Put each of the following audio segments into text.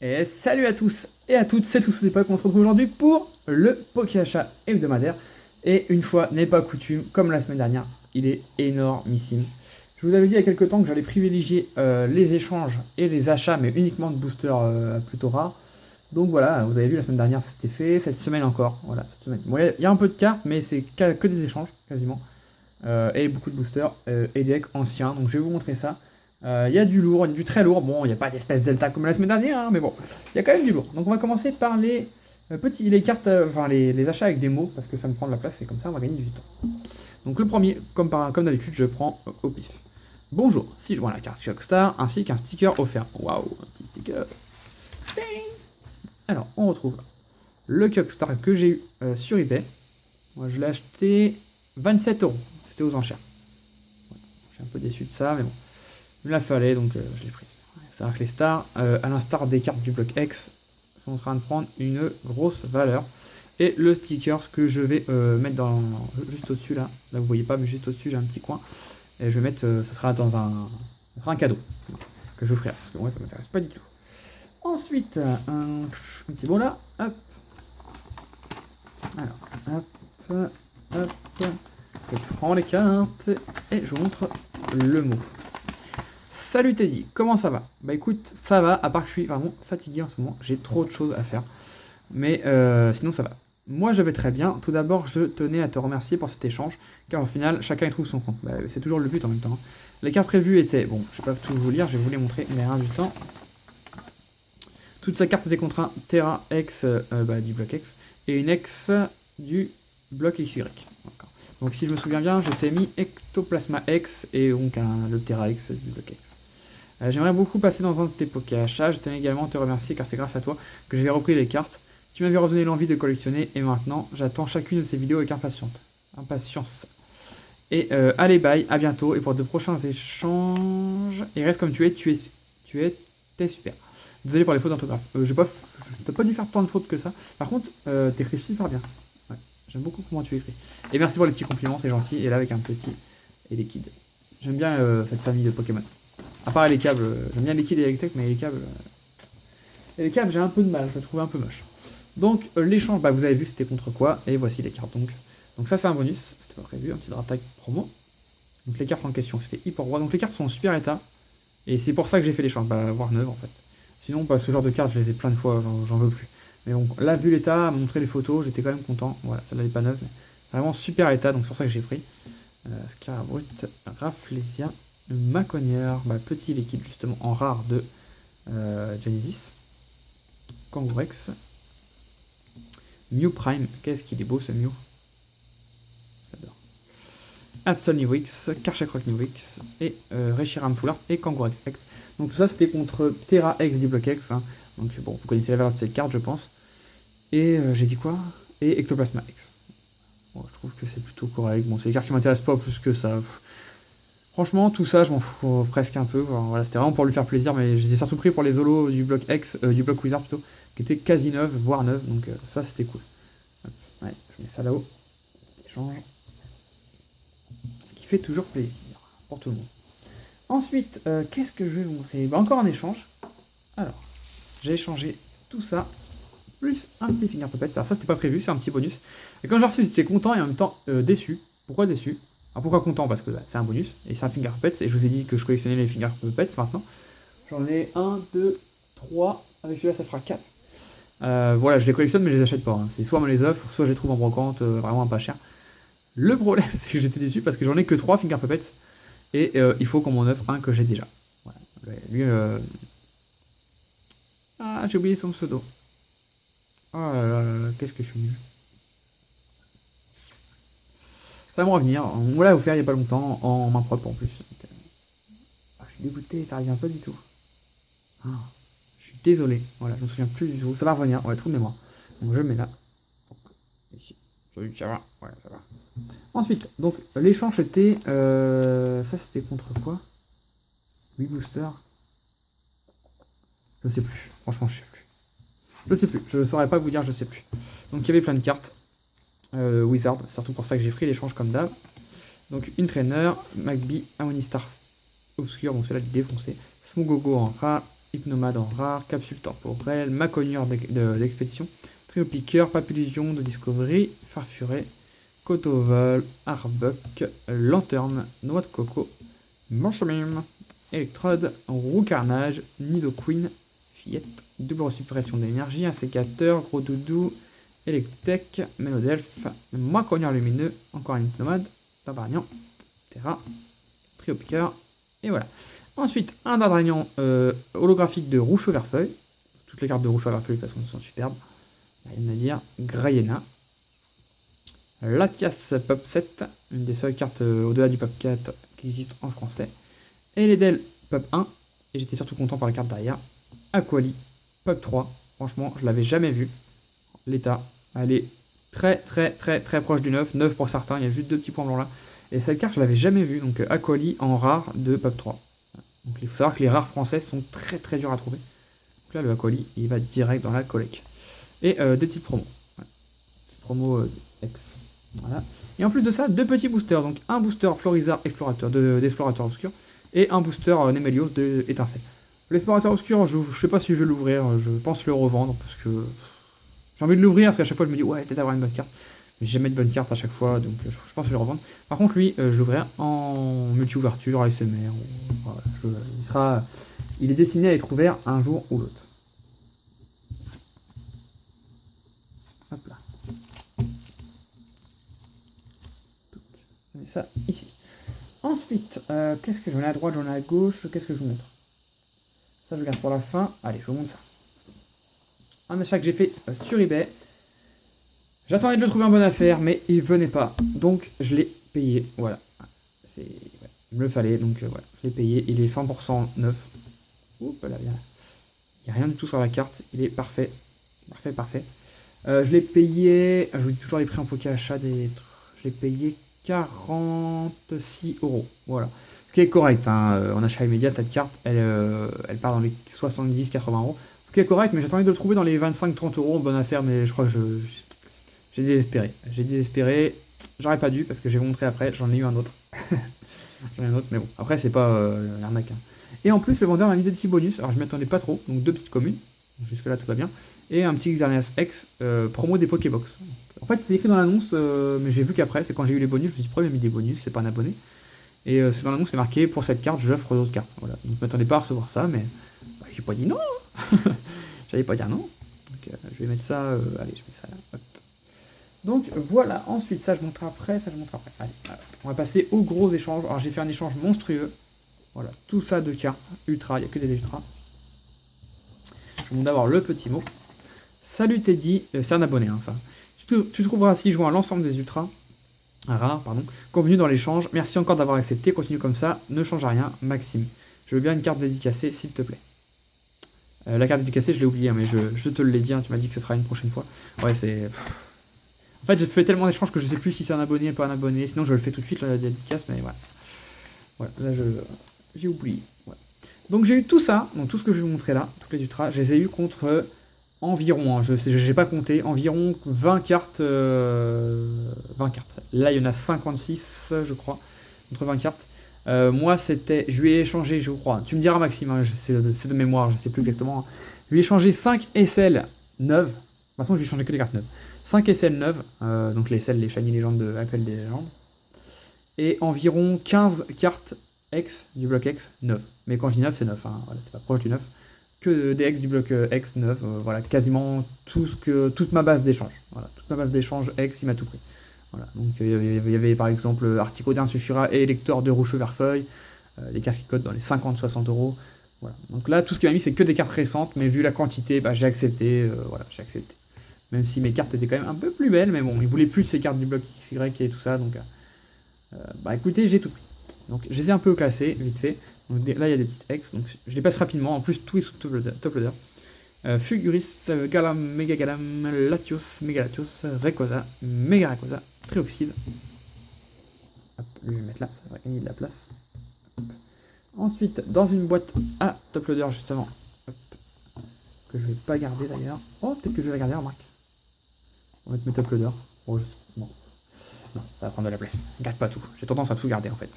Et salut à tous et à toutes, c'est tous les potes, on se retrouve aujourd'hui pour le Pokéachat hebdomadaire. Et une fois n'est pas coutume, comme la semaine dernière, il est énormissime. Je vous avais dit il y a quelques temps que j'allais privilégier les échanges et les achats, mais uniquement de boosters plutôt rares. Donc voilà, vous avez vu la semaine dernière c'était fait, cette semaine encore. Voilà, cette semaine. Bon, il y a un peu de cartes, mais c'est que des échanges quasiment. Et beaucoup de boosters et decks anciens. Donc je vais vous montrer ça. Il y a du lourd, il y a du très lourd. Bon, il n'y a pas d'espèce delta comme la semaine dernière, hein, mais bon, il y a quand même du lourd. Donc on va commencer par les les cartes, enfin les achats avec des mots, parce que ça me prend de la place, c'est comme ça, on va gagner du temps. Donc le premier, comme d'habitude, je prends au pif. Bonjour, si je vois la carte Star ainsi qu'un sticker offert. Waouh, un petit sticker. Alors, on retrouve le Star que j'ai eu sur eBay. Moi, je l'ai acheté 27 euros. C'était aux enchères. Je suis un peu déçu de ça, mais bon. Il me la fallait, donc je l'ai prise. C'est-à-dire que les stars, à l'instar des cartes du bloc X, sont en train de prendre une grosse valeur. Et le sticker, ce que je vais mettre juste au-dessus, là vous voyez pas, mais juste au-dessus, j'ai un petit coin. Et je vais mettre, ça sera dans ça sera un cadeau que je vous ferai, parce que moi, ça m'intéresse pas du tout. Ensuite, un petit bon là, hop. Alors, hop. Je prends les cartes et je vous montre le mot. Salut Teddy, comment ça va? Bah écoute, ça va, à part que je suis vraiment fatigué en ce moment, j'ai trop de choses à faire. Mais sinon ça va. Moi je vais très bien. Tout d'abord, je tenais à te remercier pour cet échange, car au final, chacun y trouve son compte. Bah, c'est toujours le but en même temps. Les cartes prévues étaient, bon, je vais pas tout vous lire, je vais vous les montrer, mais rien du temps. Toute sa carte était contre un Terra X du bloc X et une X du bloc XY. D'accord. Donc si je me souviens bien, je t'ai mis Ectoplasma X et donc le Terra X du bloc X. J'aimerais beaucoup passer dans un de tes Pokéachats. Je tenais également à te remercier car c'est grâce à toi que j'avais repris les cartes. Tu m'avais redonné l'envie de collectionner et maintenant j'attends chacune de ces vidéos avec impatience. Et allez bye, à bientôt et pour de prochains échanges. Et reste comme tu es, t'es super. Désolé pour les fautes d'orthographe. T'as pas dû faire tant de fautes que ça. Par contre, t'écris super bien. Ouais, j'aime beaucoup comment tu écris. Et merci pour les petits compliments, c'est gentil. Et là avec un petit et les kids. J'aime bien cette famille de Pokémon. À part les câbles, j'aime bien les kids et les tech, mais les câbles, j'ai un peu de mal, je le trouve un peu moche. Donc l'échange, bah, vous avez vu c'était contre quoi, et voici les cartes donc. Donc ça c'est un bonus, c'était pas prévu, un petit Dratak promo. Donc les cartes en question, c'était hyper roi, donc les cartes sont en super état, et c'est pour ça que j'ai fait l'échange, bah voire neuve en fait. Sinon, bah, ce genre de cartes, je les ai plein de fois, j'en veux plus. Mais donc là, vu l'état, montrer les photos, j'étais quand même content. Voilà, celle-là n'est pas neuve, mais vraiment super état, donc c'est pour ça que j'ai pris. Scarabrut, Rafflesia, Maconière, bah, petit liquide justement en rare de Genesis, Kangourex, Mew Prime, qu'est-ce qu'il est beau ce Mew, j'adore. Absol Nivix, Karchakroc Nivix, et Reshiram Fullart et Kangourex X. Donc tout ça c'était contre Terra X du bloc X, hein. Donc bon, vous connaissez la valeur de cette carte je pense. Et j'ai dit quoi? Et Ectoplasma X. Bon, je trouve que c'est plutôt correct, bon c'est des cartes qui m'intéressent pas plus que ça. Franchement, tout ça, je m'en fous presque un peu. Voilà, c'était vraiment pour lui faire plaisir, mais je les ai surtout pris pour les holos du bloc X, du bloc Wizard plutôt, qui étaient quasi neuves, voire neuves, donc ça c'était cool. Hop, ouais, je mets ça là-haut. Petit échange. Qui fait toujours plaisir pour tout le monde. Ensuite, qu'est-ce que je vais vous montrer? Bah, encore un échange. Alors, j'ai échangé tout ça, plus un petit Finger Puppet. Alors ça, c'était pas prévu, c'est un petit bonus. Et quand j'ai reçu, j'étais content et en même temps déçu. Pourquoi déçu? Alors pourquoi content? Parce que bah, c'est un bonus, et c'est un Finger Puppets, et je vous ai dit que je collectionnais les Finger Puppets maintenant. J'en ai 1, 2, 3, avec celui-là ça fera 4. Voilà, je les collectionne mais je les achète pas. Hein. C'est soit me les offre, soit je les trouve en brocante, vraiment pas cher. Le problème, c'est que j'étais déçu parce que j'en ai que 3 Finger Puppets, et il faut qu'on m'en offre un que j'ai déjà. Voilà. Lui, ah, j'ai oublié son pseudo. Oh là là là là, qu'est-ce que je suis nul. Ça va me revenir. On l'a offert il n'y a pas longtemps, en main propre en plus. Donc, je suis dégoûté, ça revient pas du tout. Ah, je suis désolé. Voilà, je me souviens plus du tout. Ça va revenir, ouais, trou de mémoire. Donc je mets là. Ici. Ça va, ouais, ça va. Ensuite, donc l'échange était. Ça c'était contre quoi? 8 boosters. Je sais plus. Franchement, je sais plus. Je sais plus. Je ne saurais pas vous dire, je sais plus. Donc il y avait plein de cartes. Wizard, surtout pour ça que j'ai pris l'échange comme d'hab. Donc une traîneur, Magby, Harmony Stars Obscure, donc celle-là est défoncée. Smogogo en rat, Hypnomade en rare, capsule temporelle, Maconieur d'expédition, Trio Piqueur, Papillusion de Discovery, Farfuré, Cotovol, Arbuck, Lanterne, Noix de Coco, Manchemime, Electrode, Roux Carnage, Nidoqueen, Fillette, double récupération d'énergie, un sécateur, Gros Doudou, Electek, Mélodelph, Maconieur lumineux, encore un Hypnomade, Tabarnian, Terra, Trio Piqueur, et voilà. Ensuite, un Dardragnon holographique de Rouge-Verfeuille. Toutes les cartes de Rouge-Verfeuille, de toute façon, sont superbes. Rien à dire. Grayena. Latias Pop 7, une des seules cartes au-delà du Pop 4 qui existe en français. Et Ledel Pop 1, et j'étais surtout content par la carte derrière. Aquali Pop 3, franchement, je l'avais jamais vu. L'état, elle est très proche du 9, 9 pour certains, il y a juste 2 petits points blancs là. Et cette carte, je l'avais jamais vue, donc Aquali en rare de Pop 3. Donc il faut savoir que les rares français sont très durs à trouver. Donc là, le Aquali, il va direct dans la collecte. Et des petites promos. Ouais. Petites promos X. Voilà. Et en plus de ça, 2 petits boosters. Donc un booster Florizard Explorateur d'Explorateur Obscur et un booster Nemelios d'Étincelle. L'explorateur Obscur, je sais pas si je vais l'ouvrir. Je pense le revendre parce que j'ai envie de l'ouvrir parce qu'à chaque fois je me dis ouais, peut-être avoir une bonne carte. Mais j'ai jamais de bonne carte à chaque fois, donc je pense le revendre. Par contre, lui, je l'ouvrirai en multi-ouverture, ASMR. Voilà, il est destiné à être ouvert un jour ou l'autre. Hop là. Je mets ça ici. Ensuite, qu'est-ce que j'en ai à droite, j'en ai à gauche, qu'est-ce que je vous montre? Ça, je garde pour la fin. Allez, je vous montre ça. Un achat que j'ai fait sur eBay. J'attendais de le trouver en bonne affaire, mais il venait pas. Donc, je l'ai payé. Voilà. Ouais, il me le fallait, donc voilà. Je l'ai payé. Il est 100% neuf. Oups, là, il n'y a rien du tout sur la carte. Il est parfait. Parfait. Je l'ai payé. Je vous dis toujours les prix en poké achat des trucs. Je l'ai payé 46 €. Voilà. Ce qui est correct. Hein. En achat immédiat, cette carte, elle part dans les 70-80 €. Ce qui est correct, mais j'attendais de le trouver dans les 25-30 € en bonne affaire, mais je crois que j'ai désespéré. J'aurais pas dû parce que j'ai montré après, j'en ai eu un autre. Mais bon, après c'est pas l'arnaque. Hein. Et en plus, le vendeur m'a mis des petits bonus, alors je m'y attendais pas trop, donc 2 petites communes, jusque là tout va bien, et un petit Xerneas X promo des Pokébox. En fait, c'est écrit dans l'annonce, mais j'ai vu qu'après, c'est quand j'ai eu les bonus, je me suis dit pourquoi il m'a mis des bonus, c'est pas un abonné. Et c'est dans l'annonce, c'est marqué pour cette carte, j'offre d'autres cartes. Voilà. Donc je m'attendais pas à recevoir ça, mais bah, j'ai pas dit non. J'allais pas dire non. Donc je vais mettre ça, allez, je mets ça là. Hop. Donc voilà, ensuite ça je montre après, Allez, on va passer aux gros échanges. Alors j'ai fait un échange monstrueux. Voilà, tout ça de cartes ultra, il n'y a que des ultras. Je vous montre d'abord le petit mot. Salut Teddy, c'est un abonné hein, ça. Tu trouveras si joint l'ensemble des ultras, rares, pardon, convenu dans l'échange. Merci encore d'avoir accepté, continue comme ça, ne change rien, Maxime. Je veux bien une carte dédicacée s'il te plaît. La carte dédicacée je l'ai oubliée, hein, mais je te l'ai dit, hein, tu m'as dit que ce sera une prochaine fois. Ouais, c'est... En fait, j'ai fait tellement d'échanges que je sais plus si c'est un abonné ou pas un abonné. Sinon, je le fais tout de suite, la dédicace, mais voilà. Voilà, là, j'ai oublié. Ouais. Donc, j'ai eu tout ça, donc tout ce que je vais vous montrer là, toutes les ultras, je les ai eu contre environ, hein, je n'ai pas compté, environ 20 cartes. 20 cartes. Là, il y en a 56, je crois, contre 20 cartes. Moi, c'était. Je lui ai échangé, je crois. Tu me diras, Maxime, hein, c'est de mémoire, je sais plus exactement. Hein. Je lui ai échangé 5 SL neuves. De toute façon, je lui ai échangé que des cartes neuves. 5 SL neuves, donc les SL, les Shiny Legends de Appel des légendes, et environ 15 cartes X du bloc X 9. Mais quand je dis 9, c'est 9, hein, voilà, c'est pas proche du 9. Que des X du bloc X 9, voilà, quasiment toute ma base d'échange. Voilà, toute ma base d'échange X, il m'a tout pris. Voilà, donc il y avait par exemple Articodin Suffira et Lecteur de Rouge-Verfeuille, les cartes qui cotent dans les 50-60 €. Voilà. Donc là, tout ce qu'il m'a mis, c'est que des cartes récentes, mais vu la quantité, bah, j'ai accepté. Voilà, j'ai accepté. Même si mes cartes étaient quand même un peu plus belles, mais bon, ils voulaient plus de ces cartes du bloc XY et tout ça, donc bah écoutez, j'ai tout pris. Donc je les ai un peu classés, vite fait. Donc, là, il y a des petites X, donc je les passe rapidement. En plus, tout est sous top loader. Fuguris, Galam, Mega Galam, Latios, Mega Latios, Rayquaza, Mega Rayquaza, Trioxide. Hop, je vais le mettre là, ça va gagner de la place. Hop. Ensuite, dans une boîte à top loader, justement, hop, que je vais pas garder d'ailleurs. Oh, peut-être que je vais la garder, remarque. On va mettre mes top loader. Oh, bon. Non, ça va prendre de la place. Garde pas tout. J'ai tendance à tout garder en fait.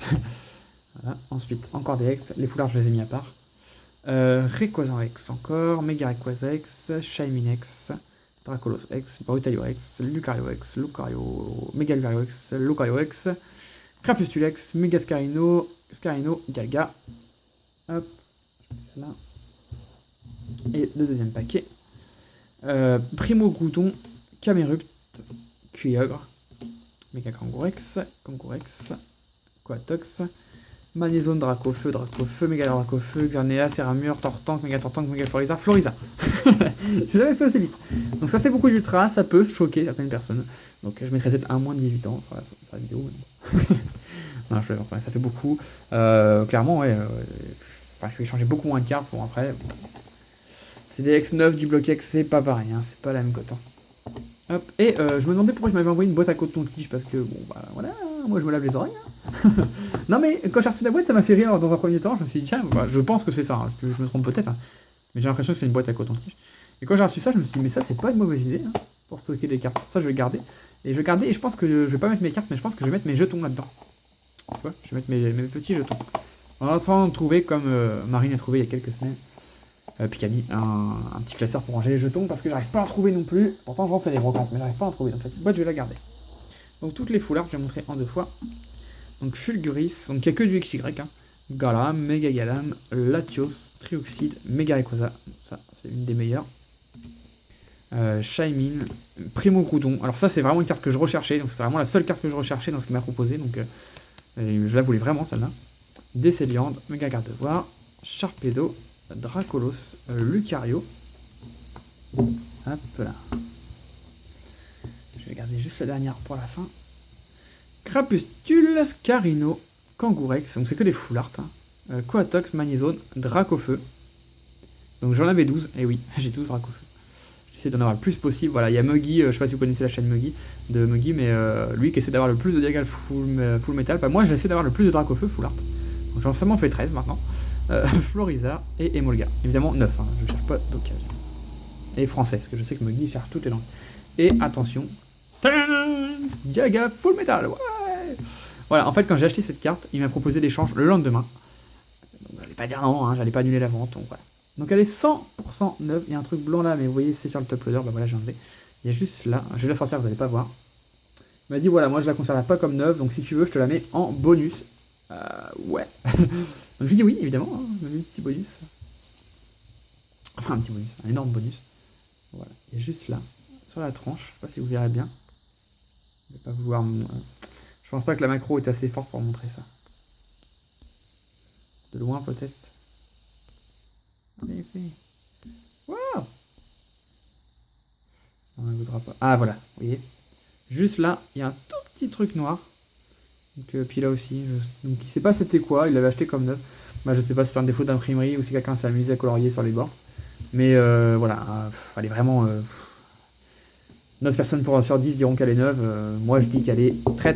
Voilà. Ensuite, encore des X. Les foulards, je les ai mis à part. Rayquaza X encore, Mega Rayquaza X, Shaymin X, Dracolos X, Brutaio X, Lucario X, Mega Lucario X, Lucario X, Crapuscule X, Mega Scarino, Dialga. Hop, je mets celle-là. Et le deuxième paquet. Primo Groudon, Camerupt, Kyogre, Mega Kangourex, Quatox, Magnézone, Dracofeu, Mega Dracofeu, Xerneas, Ceramure, Tortank, Mega Floriza. J'ai jamais fait assez vite. Donc ça fait beaucoup d'ultra, ça peut choquer certaines personnes. Donc je mettrais peut-être un moins de 18 ans sur la vidéo. Non, je plaisante, ça fait beaucoup. Clairement, ouais. Je vais changer beaucoup moins de cartes. Bon, après, c'est des X9 du bloc X, c'est pas pareil, hein, c'est pas la même cote. Hein. Hop, et je me demandais pourquoi il m'avait envoyé une boîte à coton-tige, parce que, bon, bah voilà, moi je me lave les oreilles. Hein. Non, mais quand j'ai reçu la boîte, ça m'a fait rire dans un premier temps. Je me suis dit, tiens, bah, je pense que c'est ça, hein, je me trompe peut-être, hein, mais j'ai l'impression que c'est une boîte à coton-tige. Et quand j'ai reçu ça, je me suis dit, mais ça, c'est pas une mauvaise idée hein, pour stocker des cartes. Ça, je vais le garder. Et je vais garder, et je pense que je vais pas mettre mes cartes, mais je pense que je vais mettre mes jetons là-dedans. Tu vois, je vais mettre mes petits jetons. En train de trouver, comme Marine a trouvé il y a quelques semaines, puis qui a mis un petit classeur pour ranger les jetons, parce que j'arrive pas à en trouver non plus. Pourtant, j'en fais des brocantes, mais j'arrive pas à en trouver. Donc la petite boîte, je vais la garder. Donc toutes les foulards, je vais montrer en 2 fois. Donc Fulguris, donc il n'y a que du XY. Hein. Galam, Mega Galam, Latios, Trioxide, Mega Rayquaza. Ça, c'est une des meilleures. Shaymin, Primo Groudon. Alors ça, c'est vraiment une carte que je recherchais. Donc c'est vraiment la seule carte que je recherchais dans ce qu'il m'a proposé. Donc je la voulais vraiment, celle-là. Décéliande, Mega Gardevoir, Sharpedo, Dracolos, Lucario. Hop là. Je vais garder juste la dernière pour la fin. Crapuscule, Scarino, Kangourex. Donc c'est que des full art. Hein. Quatox, Magnézone, Dracofeu. Donc j'en avais 12. Et oui, j'ai 12 Dracofeu. J'essaie d'en avoir le plus possible. Voilà, il y a Muggy, je sais pas si vous connaissez la chaîne Muggy, mais lui qui essaie d'avoir le plus de Diagal full metal. Bah, moi j'essaie d'avoir le plus de Dracofeu full art. Donc j'en ai seulement fait 13 maintenant. Floriza et Emolga. Évidemment 9, hein, je cherche pas d'occasion. Et français, parce que je sais que Muggy cherche toutes les langues. Et attention, Diaga full metal, ouais. Voilà, en fait quand j'ai acheté cette carte, il m'a proposé l'échange le lendemain. Donc j'allais pas dire non, hein, j'allais pas annuler la vente, donc voilà. Donc elle est 100% neuve, il y a un truc blanc là, mais vous voyez c'est sur le top loader, bah voilà j'ai enlevé. Il y a juste là, je vais la sortir, vous allez pas voir. Il m'a dit voilà, moi je la conserve pas comme neuve, donc si tu veux je te la mets en bonus. Ouais. Donc je lui dis oui, évidemment, hein, un petit bonus. Enfin un petit bonus, un énorme bonus. Voilà, il y a juste là, sur la tranche, je sais pas si vous verrez bien. Je vais pas vouloir. Je pense pas que la macro est assez forte pour montrer ça. De loin peut-être. En effet. Waouh! On ne voudra pas. Ah voilà, vous voyez. Juste là, il y a un tout petit truc noir. Donc, puis là aussi, donc il sait pas c'était quoi, il l'avait acheté comme neuf. Bah, je sais pas si c'est un défaut d'imprimerie ou si quelqu'un s'est amusé à colorier sur les bords. Mais voilà, elle est vraiment. 9 personnes sur 10 diront qu'elle est neuve. Moi je dis qu'elle est très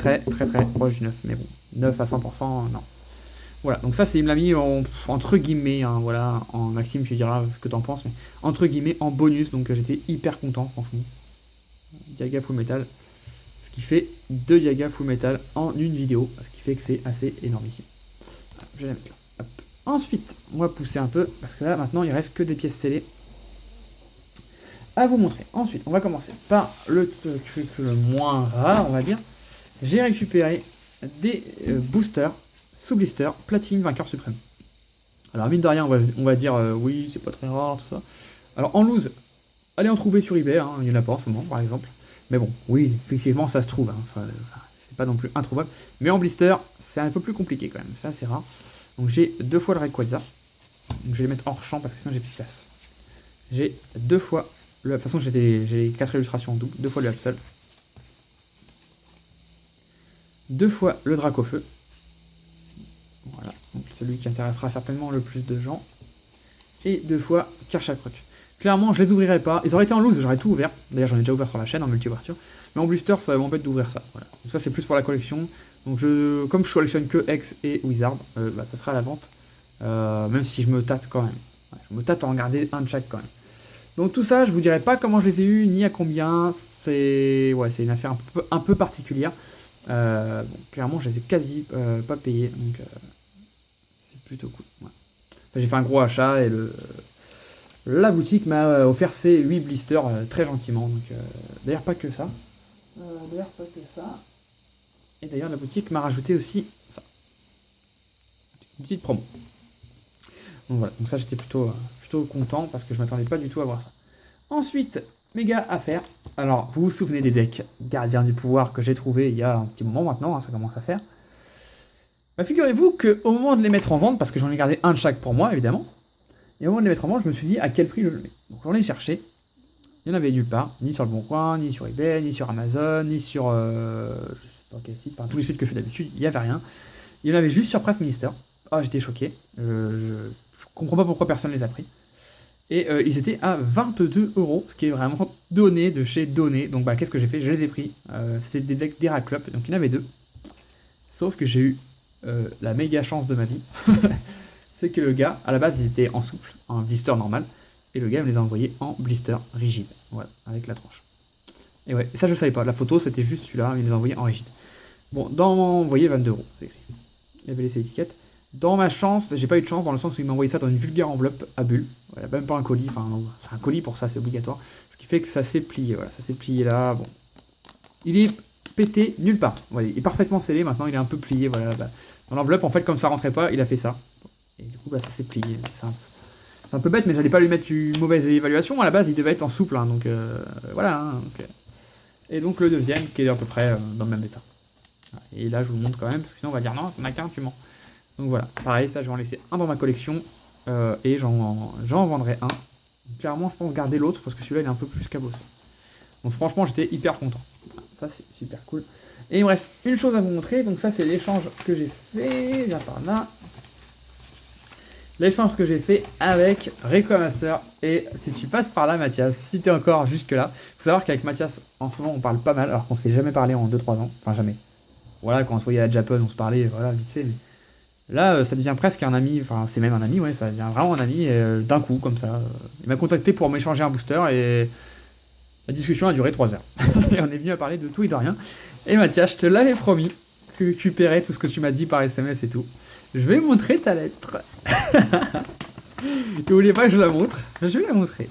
proche du 9. Mais bon, 9 à 100%, non. Voilà, donc ça, il me l'a mis entre guillemets, hein, voilà, en Maxime, tu diras ce que t'en penses, mais entre guillemets en bonus, donc j'étais hyper content, franchement. Diaga Full Metal, ce qui fait 2 Diaga Full Metal en une vidéo, ce qui fait que c'est assez énormissime. Voilà, je vais la mettre là. Hop. Ensuite, on va pousser un peu, parce que là, maintenant, il reste que des pièces scellées à vous montrer. Ensuite, on va commencer par le truc le moins rare, on va dire. J'ai récupéré des boosters sous blister, platine, vainqueur suprême. Alors mine de rien, on va dire oui, c'est pas très rare, tout ça. Alors en loose, allez en trouver sur eBay, hein, il y en a pas en ce moment par exemple. Mais bon, oui, effectivement ça se trouve, hein, c'est pas non plus introuvable. Mais en blister, c'est un peu plus compliqué quand même, c'est assez rare. Donc j'ai 2 fois le Rayquaza. Donc je vais les mettre hors champ parce que sinon j'ai plus de place. J'ai 2 fois, de toute façon j'ai 4 illustrations en double, 2 fois le Absol. 2 fois le Dracofeu. Voilà, donc celui qui intéressera certainement le plus de gens. Et 2 fois Karchakroc. Clairement, je les ouvrirai pas. Ils auraient été en loose, j'aurais tout ouvert. D'ailleurs, j'en ai déjà ouvert sur la chaîne en multi-ouverture. Mais en blister, ça m'embête d'ouvrir ça. Voilà. Donc ça, c'est plus pour la collection. Donc comme je collectionne que X et Wizard, ça sera à la vente. Même si je me tâte quand même. Ouais, je me tâte à en garder un de chaque quand même. Donc tout ça, je vous dirai pas comment je les ai eus, ni à combien. C'est une affaire un peu particulière. Bon, clairement, je les ai quasi pas payés. Donc c'est plutôt cool. Ouais. j'ai fait un gros achat et la boutique m'a offert ces 8 blisters très gentiment. Donc, d'ailleurs, pas que ça. Et d'ailleurs, la boutique m'a rajouté aussi ça. Une petite promo. Donc voilà, donc ça j'étais plutôt content parce que je m'attendais pas du tout à voir ça. Ensuite, méga affaire. Alors, vous vous souvenez des decks Gardiens du Pouvoir que j'ai trouvé il y a un petit moment maintenant, hein, ça commence à faire. Bah, figurez-vous qu'au moment de les mettre en vente, parce que j'en ai gardé un de chaque pour moi évidemment, et au moment de les mettre en vente, je me suis dit à quel prix je le mets. Donc j'en ai cherché, il n'y en avait nulle part, ni sur le Bon Coin, ni sur eBay, ni sur Amazon, ni sur je sais pas quel site, enfin tous les sites que je fais d'habitude, il n'y avait rien. Il y en avait juste sur Press Minister. Ah, j'étais choqué. Je comprends pas pourquoi personne les a pris. Et ils étaient à 22 €, ce qui est vraiment donné de chez Donné. Donc bah qu'est-ce que j'ai fait? Je les ai pris. C'était des decks d'Heraclop, donc il y en avait 2. Sauf que j'ai eu la méga chance de ma vie. C'est que le gars, à la base, ils étaient en souple, en blister normal. Et le gars me les a envoyés en blister rigide. Voilà, avec la tranche. Et ouais, ça je savais pas. La photo, c'était juste celui-là, il les a envoyés en rigide. Bon, vous voyez, 22 €, c'est écrit. Il y avait laissé l'étiquette. Dans ma chance, j'ai pas eu de chance dans le sens où il m'a envoyé ça dans une vulgaire enveloppe à bulles. Voilà, même pas un colis, enfin c'est un colis pour ça, c'est obligatoire. Ce qui fait que ça s'est plié, voilà, ça s'est plié là, bon. Il est pété nulle part. Voilà, il est parfaitement scellé, maintenant il est un peu plié, voilà. Bah, dans l'enveloppe, en fait, comme ça rentrait pas, il a fait ça. Et du coup, bah, ça s'est plié. C'est un peu bête, mais j'allais pas lui mettre une mauvaise évaluation. À la base, il devait être en souple, hein, donc voilà. Hein, donc, et donc le deuxième, qui est à peu près dans le même état. Et là, je vous le montre quand même, parce que sinon on va dire non, on a qu'un, tu mens. Donc voilà, pareil, ça je vais en laisser un dans ma collection et j'en vendrai un. Clairement, je pense garder l'autre parce que celui-là il est un peu plus cabossé. Donc franchement, j'étais hyper content. Ça c'est super cool. Et il me reste une chose à vous montrer. Donc ça c'est l'échange que j'ai fait. Viens par là. L'échange que j'ai fait avec Rico Master. Et si tu passes par là, Mathias, si tu es encore jusque là, faut savoir qu'avec Mathias, en ce moment, on parle pas mal alors qu'on s'est jamais parlé en 2-3 ans. Enfin, jamais. Voilà, quand on se voyait à Japon, on se parlait, voilà, vite fait. Mais là, ça devient presque un ami, enfin c'est même un ami, ouais, ça devient vraiment un ami d'un coup, comme ça. Il m'a contacté pour m'échanger un booster et la discussion a duré 3 heures. Et on est venu à parler de tout et de rien. Et Mathias, je te l'avais promis que tu paierais tout ce que tu m'as dit par SMS et tout. Je vais montrer ta lettre. Tu voulais pas que je la montre? Je vais la montrer.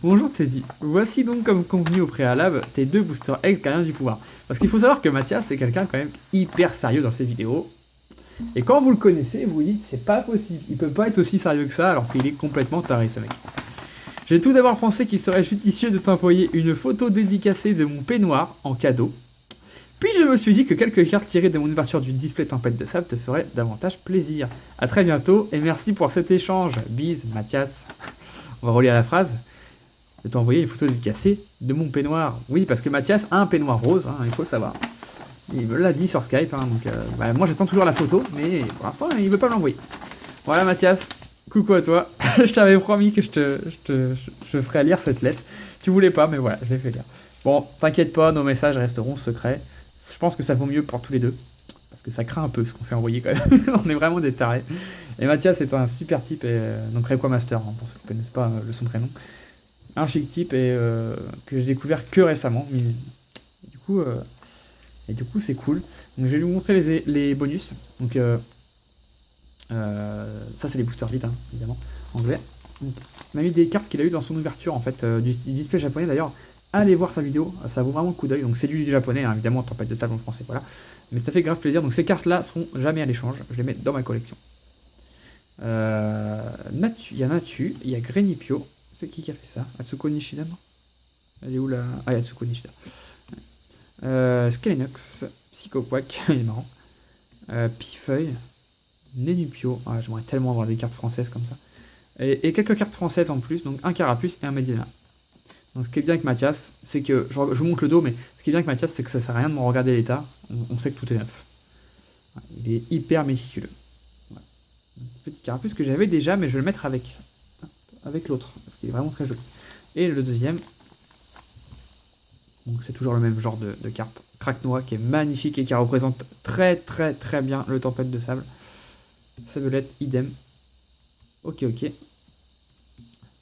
Bonjour Teddy, voici donc comme convenu au préalable tes 2 boosters ex Gardiens du Pouvoir. Parce qu'il faut savoir que Mathias c'est quelqu'un quand même hyper sérieux dans ses vidéos. Et quand vous le connaissez, vous vous dites c'est pas possible, il peut pas être aussi sérieux que ça alors qu'il est complètement taré ce mec. J'ai tout d'abord pensé qu'il serait judicieux de t'envoyer une photo dédicacée de mon peignoir en cadeau. Puis je me suis dit que quelques cartes tirées de mon ouverture du display Tempête de Sable te feraient davantage plaisir. A très bientôt et merci pour cet échange. Bise Mathias. On va relire la phrase. Je vais t'envoyer une photo dédicacée de mon peignoir. Oui, parce que Mathias a un peignoir rose, hein, il faut savoir. Il me l'a dit sur Skype, hein, donc bah, moi j'attends toujours la photo, mais pour l'instant il veut pas me l'envoyer. Voilà Mathias, coucou à toi. Je t'avais promis que je ferais lire cette lettre. Tu voulais pas, mais voilà, je l'ai fait lire. Bon, t'inquiète pas, nos messages resteront secrets. Je pense que ça vaut mieux pour tous les deux. Parce que ça craint un peu ce qu'on s'est envoyé quand même. On est vraiment des tarés. Et Mathias est un super type, et donc Requiem Master, hein, pour ceux qui ne connaissent pas son prénom. Un chic type et que j'ai découvert que récemment. Mais, du coup, c'est cool. Donc, je vais lui montrer les bonus. Donc, ça, c'est les boosters vides, hein, évidemment, anglais. Donc, il m'a mis des cartes qu'il a eu dans son ouverture, en fait, du display japonais d'ailleurs. Allez voir sa vidéo, ça vaut vraiment le coup d'œil. Donc, c'est du japonais, hein, évidemment, Tempête de Sable en français, voilà. Mais ça fait grave plaisir. Donc, ces cartes-là seront jamais à l'échange. Je les mets dans ma collection. Il y a Natu, il y a Grenipio. C'est qui a fait ça? Atsuko Nishida, non? Elle est où là? Ah, il y a Atsuko Nishida. Skelenox, Psychoquack, il est marrant. Pifeuille, Nenupio. Ah, j'aimerais tellement avoir des cartes françaises comme ça. Et quelques cartes françaises en plus, donc un Carapuce et un Medina. Donc ce qui est bien avec Mathias, c'est que, je vous montre le dos, mais ce qui est bien avec Mathias, c'est que ça sert à rien de me regarder l'état. On sait que tout est neuf. Il est hyper méticuleux. Ouais. Petit Carapuce que j'avais déjà, mais je vais le mettre avec l'autre, parce qu'il est vraiment très joli. Et le deuxième, donc c'est toujours le même genre de carte. Craque-Noix qui est magnifique et qui représente très très très bien le Tempête de Sable. Sabelette, idem. Ok.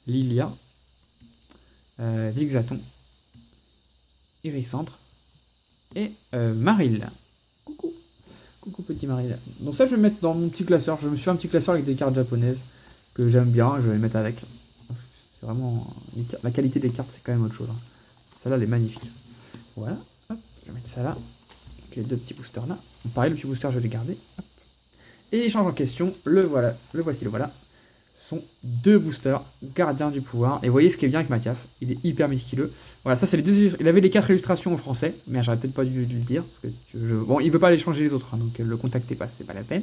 Lilia. Vixaton. Irisandre. Et Maril. Coucou petit Maril. Donc ça je vais mettre dans mon petit classeur. Je me suis fait un petit classeur avec des cartes japonaises. que j'aime bien, je vais les mettre avec. C'est vraiment... La qualité des cartes, c'est quand même autre chose. Hein. Celle-là, elle est magnifique. Voilà, hop, je vais mettre ça là. Donc, les deux petits boosters là. Donc, pareil, le petit booster, je vais les garder. Hop. Et l'échange en question, le voilà, le voici, le voilà. Ce sont deux boosters, gardiens du pouvoir. Et vous voyez ce qui est bien avec Mathias, il est hyper méticuleux. Voilà, ça c'est les deux illustrations. Il avait les 4 illustrations en français, mais j'aurais peut-être pas dû le dire. Parce que bon, il veut pas aller changer les autres, hein, donc le contactez pas, c'est pas la peine.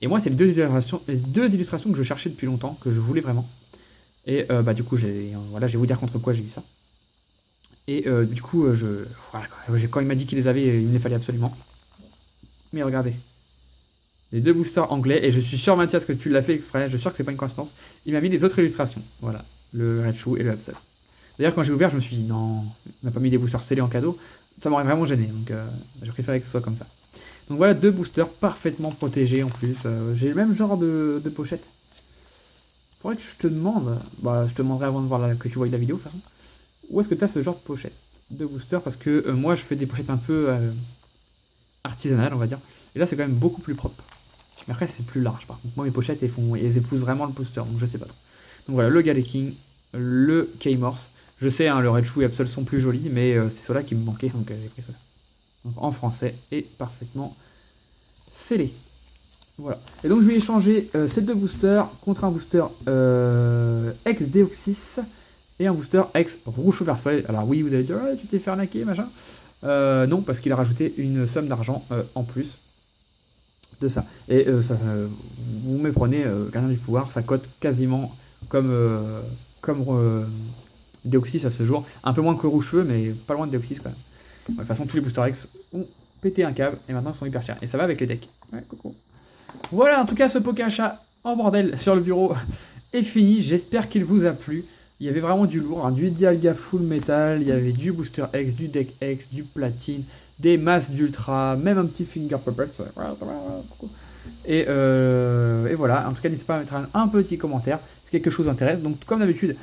Et moi, c'est les deux illustrations que je cherchais depuis longtemps, que je voulais vraiment. Et bah du coup, voilà, je vais vous dire contre quoi j'ai eu ça. Et du coup, voilà, quand il m'a dit qu'il les avait, il me les fallait absolument. Mais regardez, les deux boosters anglais, et je suis sûr, Mathias, que tu l'as fait exprès, je suis sûr que c'est pas une coïncidence. Il m'a mis les autres illustrations, voilà, le Raichu et le Absol. D'ailleurs, quand j'ai ouvert, je me suis dit, non, il m'a pas mis des boosters scellés en cadeau, ça m'aurait vraiment gêné, donc je préférais que ce soit comme ça. Donc voilà, deux boosters parfaitement protégés en plus. J'ai le même genre de pochette. Faudrait que je te demande, bah je te demanderai avant de voir que tu vois la vidéo de toute façon, où est-ce que tu as ce genre de pochette de booster, parce que moi je fais des pochettes un peu artisanales, on va dire, et là c'est quand même beaucoup plus propre. Mais après c'est plus large par contre. Moi mes pochettes elles épousent vraiment le booster, donc je sais pas trop. Donc voilà, le Galeking, le K-Morse. Je sais, hein, le Raichu et Absol sont plus jolis, mais c'est ceux-là qui me manquaient, donc j'ai pris ceux-là. Donc en français et parfaitement scellé. Voilà. Et donc je vais échanger ces deux boosters contre un booster ex-Deoxys et un booster ex-Rouge Verfeuille. Alors oui, vous allez dire, tu t'es fait arnaquer, machin. Non, parce qu'il a rajouté une somme d'argent en plus de ça. Et vous méprenez, Gardien du Pouvoir, ça cote quasiment comme Deoxys à ce jour. Un peu moins que Rouge Cheveux, mais pas loin de Deoxys quand même. De toute façon, tous les boosters X ont pété un câble et maintenant ils sont hyper chers. Et ça va avec les decks. Ouais, coucou. Voilà, en tout cas, ce Pokachat en bordel sur le bureau est fini. J'espère qu'il vous a plu. Il y avait vraiment du lourd, hein, du Dialga Full Metal, il y avait du Booster X, du Deck X, du Platine, des masses d'Ultra, même un petit Finger Puppet. Et voilà, en tout cas, n'hésitez pas à mettre un petit commentaire si quelque chose vous intéresse. Donc, comme d'habitude,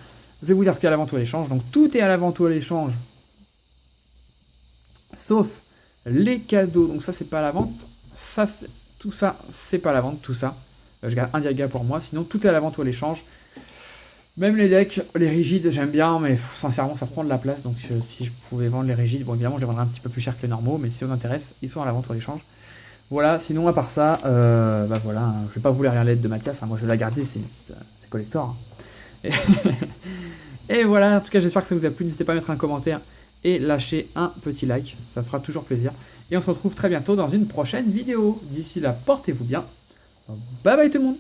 je vais vous dire ce qu'il y a à la vente ou à l'échange. Donc, tout est à la vente ou à l'échange, sauf les cadeaux. Donc, ça, c'est pas à la vente. Tout ça, c'est pas à la vente, tout ça. Je garde un Dialga pour moi, sinon tout est à la vente ou à l'échange. Même les decks, les rigides, j'aime bien, mais sincèrement, ça prend de la place. Donc si je pouvais vendre les rigides, bon évidemment, je les vendrais un petit peu plus cher que les normaux, mais si ça vous intéresse, ils sont à la vente ou à l'échange. Voilà, sinon à part ça, bah voilà, hein, je vais pas vous lire l'aide de Mathias, hein, moi je vais la garder, c'est collector. Hein. Et voilà, en tout cas, j'espère que ça vous a plu. N'hésitez pas à mettre un commentaire et lâcher un petit like, ça fera toujours plaisir. Et on se retrouve très bientôt dans une prochaine vidéo. D'ici là, portez-vous bien. Bye bye tout le monde.